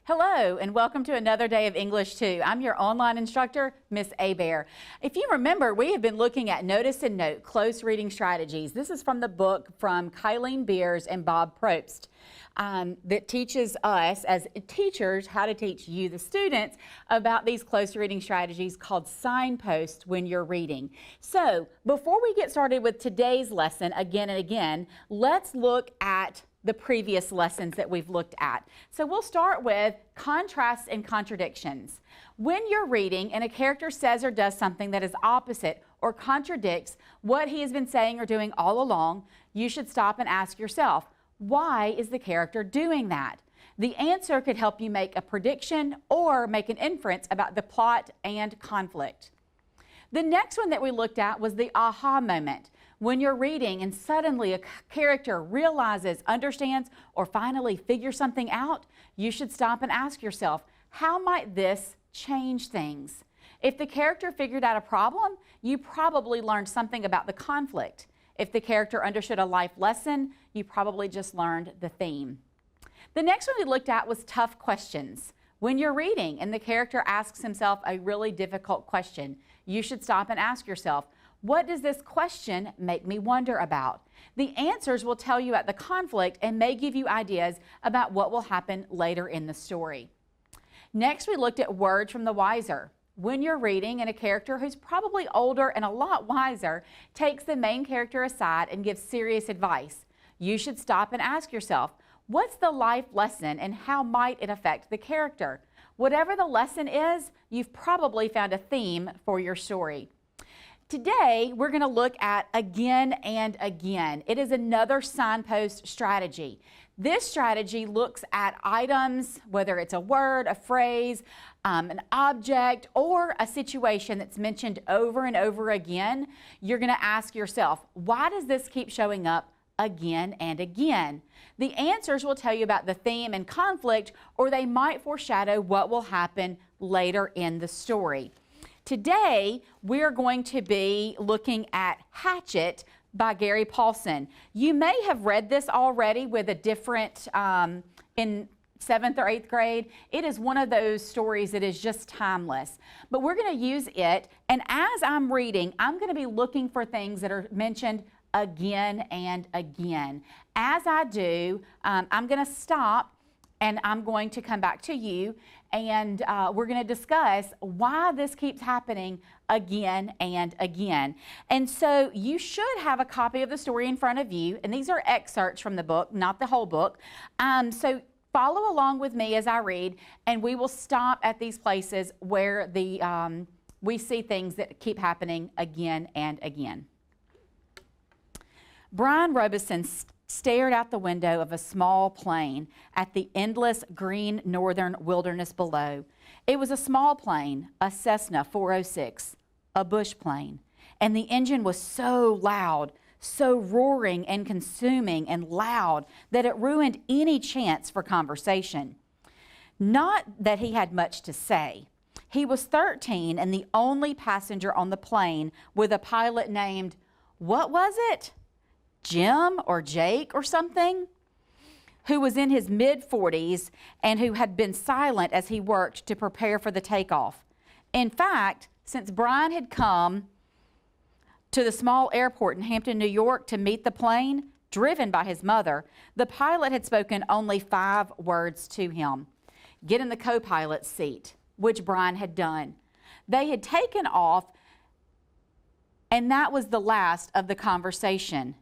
Hello and welcome to another day of English 2. I'm your online instructor, Miss Abear. If you remember, we have been looking at Notice and Note Close Reading Strategies. This is from the book from Kylene Beers and Bob Probst that teaches us as teachers how to teach you, the students, about these close reading strategies called signposts when you're reading. So before we get started with today's lesson again and again, let's look at the previous lessons that we've looked at. So we'll start with contrasts and contradictions. When you're reading and a character says or does something that is opposite or contradicts what he has been saying or doing all along, you should stop and ask yourself, why is the character doing that? The answer could help you make a prediction or make an inference about the plot and conflict. The next one that we looked at was the aha moment. When you're reading and suddenly a character realizes, understands, or finally figures something out, you should stop and ask yourself, how might this change things? If the character figured out a problem, you probably learned something about the conflict. If the character understood a life lesson, you probably just learned the theme. The next one we looked at was tough questions. When you're reading and the character asks himself a really difficult question, you should stop and ask yourself, what does this question make me wonder about? The answers will tell you at the conflict and may give you ideas about what will happen later in the story. Next, we looked at words from the wiser. When you're reading and a character who's probably older and a lot wiser takes the main character aside and gives serious advice, you should stop and ask yourself, what's the life lesson and how might it affect the character? Whatever the lesson is, you've probably found a theme for your story. Today, we're going to look at again and again. It is another signpost strategy. This strategy looks at items, whether it's a word, a phrase, an object, or a situation that's mentioned over and over again. You're going to ask yourself, why does this keep showing up again and again? The answers will tell you about the theme and conflict, or they might foreshadow what will happen later in the story. Today, we're going to be looking at Hatchet by Gary Paulson. You may have read this already with a different, in 7th or 8th grade. It is one of those stories that is just timeless. But we're going to use it, and as I'm reading, I'm going to be looking for things that are mentioned again and again. As I do, I'm going to stop and I'm going to come back to you and we're going to discuss why this keeps happening again and again. And so you should have a copy of the story in front of you, and these are excerpts from the book, not the whole book. So follow along with me as I read, and we will stop at these places where we see things that keep happening again and again. Brian Robeson stared out the window of a small plane at the endless green northern wilderness below. It was a small plane, a Cessna 406, a bush plane, and the engine was so loud, so roaring and consuming and loud that it ruined any chance for conversation. Not that he had much to say. He was 13 and the only passenger on the plane with a pilot named, what was it? Jim or Jake or something, who was in his mid-40s and who had been silent as he worked to prepare for the takeoff. In fact, since Brian had come to the small airport in Hampton, New York to meet the plane, driven by his mother, the pilot had spoken only 5 words to him. Get in the co-pilot's seat, which Brian had done. They had taken off, and that was the last of the conversation.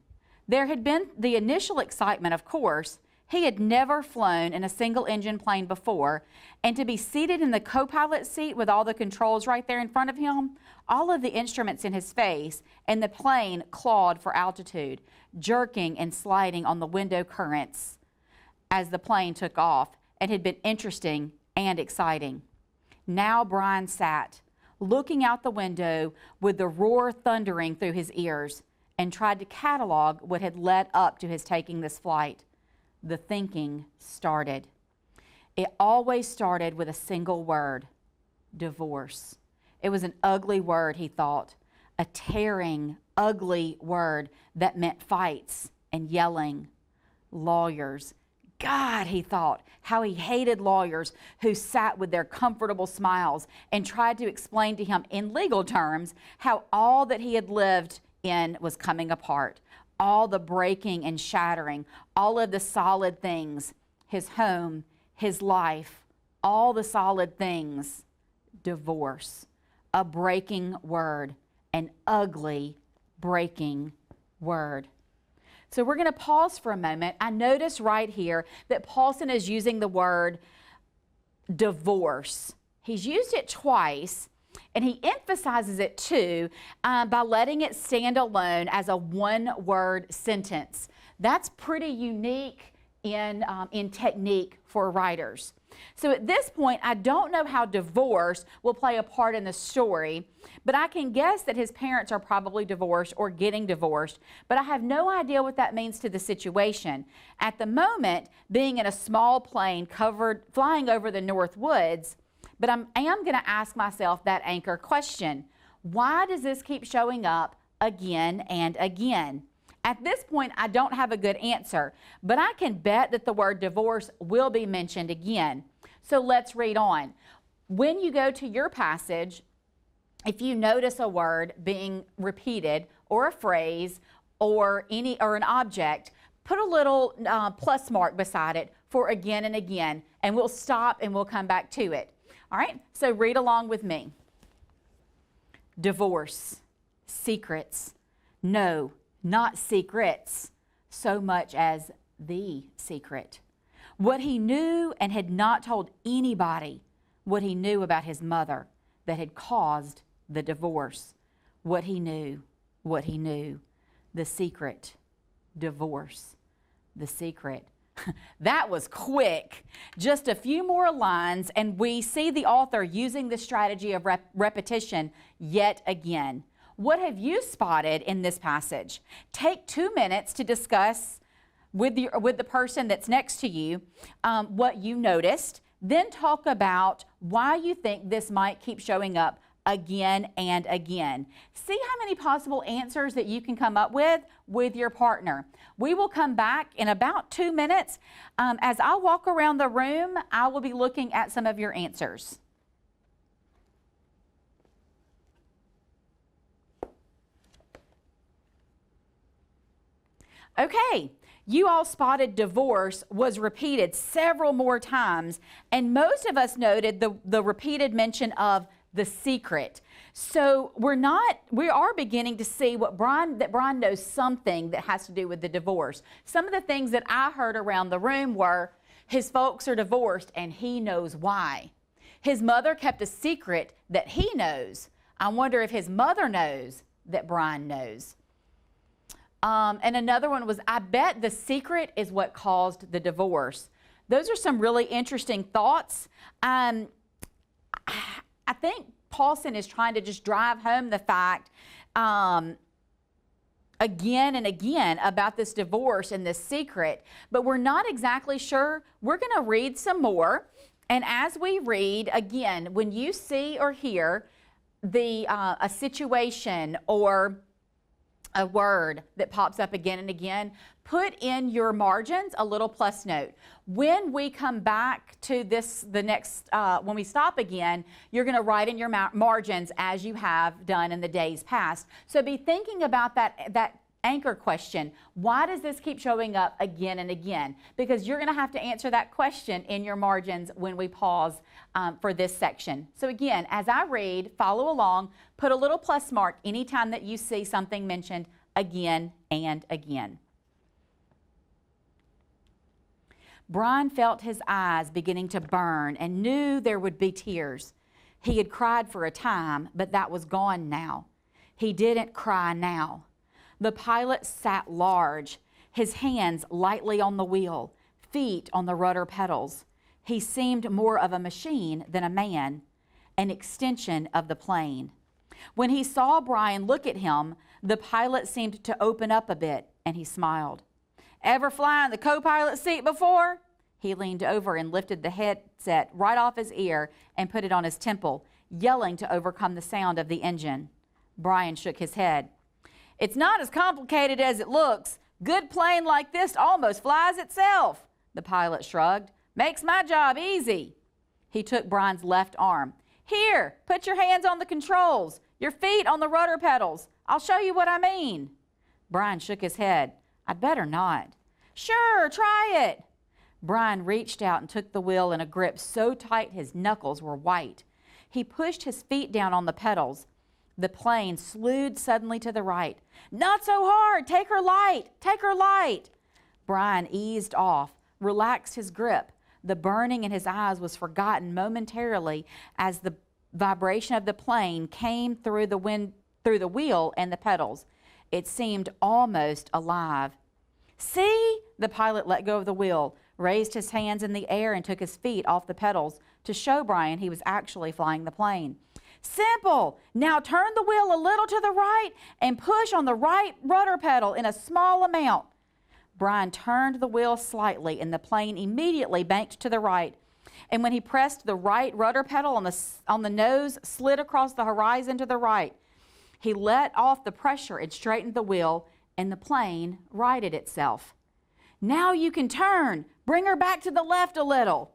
There had been the initial excitement, of course. He had never flown in a single-engine plane before, and to be seated in the co-pilot seat with all the controls right there in front of him, all of the instruments in his face, and the plane clawed for altitude, jerking and sliding on the window currents as the plane took off, and had been interesting and exciting. Now Brian sat, looking out the window with the roar thundering through his ears, and tried to catalog what had led up to his taking this flight. The thinking started. It always started with a single word, divorce. It was an ugly word, he thought, a tearing, ugly word that meant fights and yelling, lawyers, God, he thought, how he hated lawyers who sat with their comfortable smiles and tried to explain to him in legal terms how all that he had lived in was coming apart. All the breaking and shattering, all of the solid things, his home, his life, all the solid things. Divorce, a breaking word, an ugly breaking word. So we're going to pause for a moment. I notice right here that Paulson is using the word divorce. He's used it twice, and he emphasizes it too by letting it stand alone as a one-word sentence. That's pretty unique in technique for writers. So at this point, I don't know how divorce will play a part in the story, but I can guess that his parents are probably divorced or getting divorced, but I have no idea what that means to the situation. At the moment, being in a small plane flying over the North Woods, but I am going to ask myself that anchor question. Why does this keep showing up again and again? At this point, I don't have a good answer, but I can bet that the word divorce will be mentioned again. So let's read on. When you go to your passage, if you notice a word being repeated or a phrase or an object, put a little plus mark beside it for again and again, and we'll stop and we'll come back to it. All right, so read along with me. Divorce, secrets, no, not secrets, so much as the secret. What he knew and had not told anybody, what he knew about his mother that had caused the divorce. What he knew, the secret, divorce, the secret. That was quick. Just a few more lines, and we see the author using the strategy of repetition yet again. What have you spotted in this passage? Take 2 minutes to discuss with the person that's next to you what you noticed. Then talk about why you think this might keep showing up again and again. See how many possible answers that you can come up with your partner. We will come back in about 2 minutes. As I walk around the room, I will be looking at some of your answers. Okay, you all spotted divorce was repeated several more times, and most of us noted the repeated mention of the secret. So we are beginning to see that Brian knows something that has to do with the divorce. Some of the things that I heard around the room were his folks are divorced and he knows why. His mother kept a secret that he knows. I wonder if his mother knows that Brian knows. And another one was, I bet the secret is what caused the divorce. Those are some really interesting thoughts. I think Paulson is trying to just drive home the fact again and again about this divorce and this secret, but we're not exactly sure. We're going to read some more. And as we read, again, when you see or hear a situation or a word that pops up again and again, put in your margins a little plus note. When we come back to when we stop again, you're going to write in your margins as you have done in the days past. So be thinking about that anchor question. Why does this keep showing up again and again? Because you're going to have to answer that question in your margins when we pause for this section. So again, as I read, follow along, put a little plus mark anytime that you see something mentioned again and again. Brian felt his eyes beginning to burn and knew there would be tears. He had cried for a time, but that was gone now. He didn't cry now. The pilot sat large, his hands lightly on the wheel, feet on the rudder pedals. He seemed more of a machine than a man, an extension of the plane. When he saw Brian look at him, the pilot seemed to open up a bit, and he smiled. Ever fly in the co-pilot seat before? He leaned over and lifted the headset right off his ear and put it on his temple, yelling to overcome the sound of the engine. Brian shook his head. It's not as complicated as it looks. Good plane like this almost flies itself. The pilot shrugged. Makes my job easy. He took Brian's left arm. Here, put your hands on the controls, your feet on the rudder pedals. I'll show you what I mean. Brian shook his head. I'd better not. Sure, try it. Brian reached out and took the wheel in a grip so tight his knuckles were white. He pushed his feet down on the pedals. The plane slewed suddenly to the right. Not so hard! Take her light! Take her light! Brian eased off, relaxed his grip. The burning in his eyes was forgotten momentarily as the vibration of the plane came through the wheel and the pedals. It seemed almost alive. See? The pilot let go of the wheel, raised his hands in the air and took his feet off the pedals to show Brian he was actually flying the plane. Simple! Now turn the wheel a little to the right and push on the right rudder pedal in a small amount. Brian turned the wheel slightly and the plane immediately banked to the right. And when he pressed the right rudder pedal on the nose, slid across the horizon to the right. He let off the pressure and straightened the wheel, and the plane righted itself. Now you can turn. Bring her back to the left a little.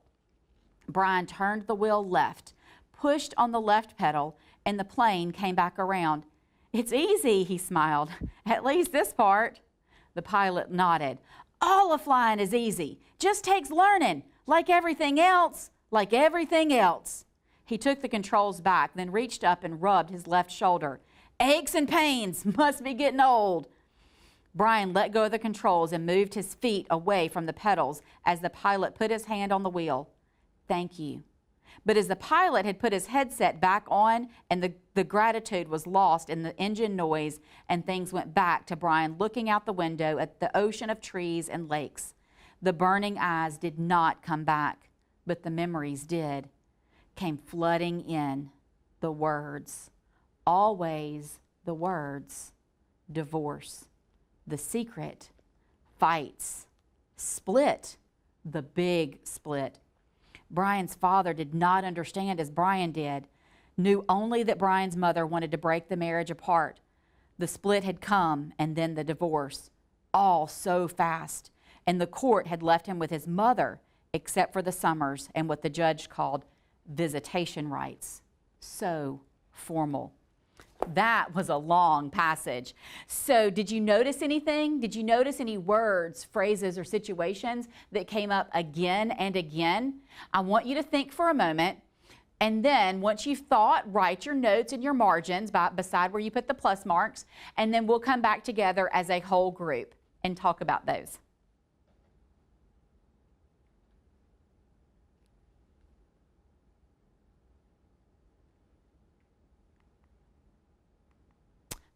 Brian turned the wheel left, pushed on the left pedal, and the plane came back around. It's easy, he smiled. At least this part. The pilot nodded. All of flying is easy. Just takes learning, like everything else, like everything else. He took the controls back, then reached up and rubbed his left shoulder. Aches and pains, must be getting old. Brian let go of the controls and moved his feet away from the pedals as the pilot put his hand on the wheel. Thank you. But as the pilot had put his headset back on and the gratitude was lost in the engine noise and things went back to Brian looking out the window at the ocean of trees and lakes. The burning eyes did not come back, but the memories did. Came flooding in. The words. Always the words. Divorce. The secret. Fights. Split. The big split. Brian's father did not understand as Brian did, knew only that Brian's mother wanted to break the marriage apart. The split had come and then the divorce, all so fast. And the court had left him with his mother, except for the summers and what the judge called visitation rights. So formal. That was a long passage. So did you notice anything? Did you notice any words, phrases, or situations that came up again and again? I want you to think for a moment, and then once you've thought, write your notes in your margins beside where you put the plus marks, and then we'll come back together as a whole group and talk about those.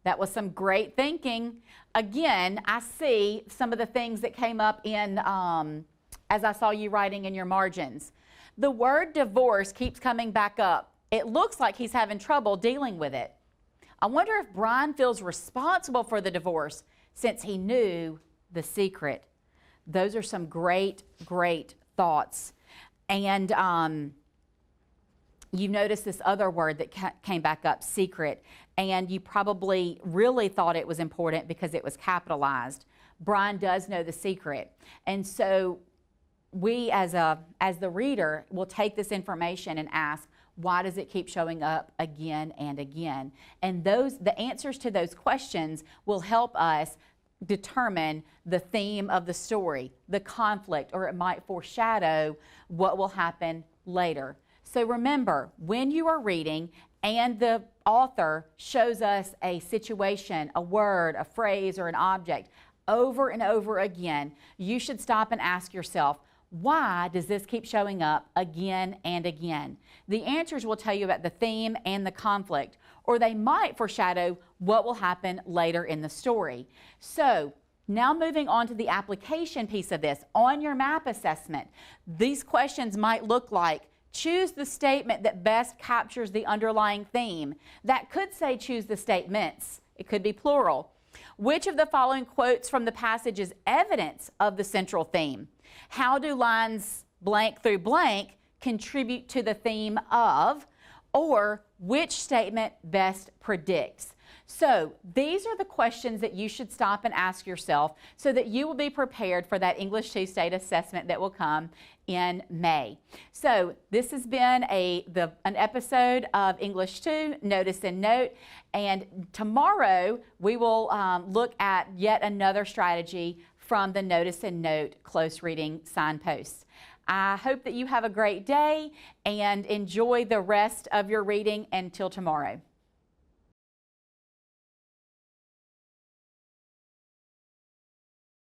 That was some great thinking. Again, I see some of the things that came up in, as I saw you writing in your margins. The word divorce keeps coming back up. It looks like he's having trouble dealing with it. I wonder if Brian feels responsible for the divorce since he knew the secret. Those are some great, great thoughts. And you noticed this other word that came back up, secret, and you probably really thought it was important because it was capitalized. Brian does know the secret. And so we as the reader will take this information and ask, why does it keep showing up again and again? And the answers to those questions will help us determine the theme of the story, the conflict, or it might foreshadow what will happen later. So remember, when you are reading and the author shows us a situation, a word, a phrase, or an object over and over again, you should stop and ask yourself, why does this keep showing up again and again? The answers will tell you about the theme and the conflict, or they might foreshadow what will happen later in the story. So now moving on to the application piece of this, on your map assessment, these questions might look like, choose the statement that best captures the underlying theme. That could say choose the statements. It could be plural. Which of the following quotes from the passage is evidence of the central theme? How do lines blank through blank contribute to the theme of? Or which statement best predicts? So these are the questions that you should stop and ask yourself so that you will be prepared for that English 2 state assessment that will come in May. So this has been an episode of English 2, Notice and Note, and tomorrow we will look at yet another strategy from the Notice and Note close reading signposts. I hope that you have a great day and enjoy the rest of your reading until tomorrow.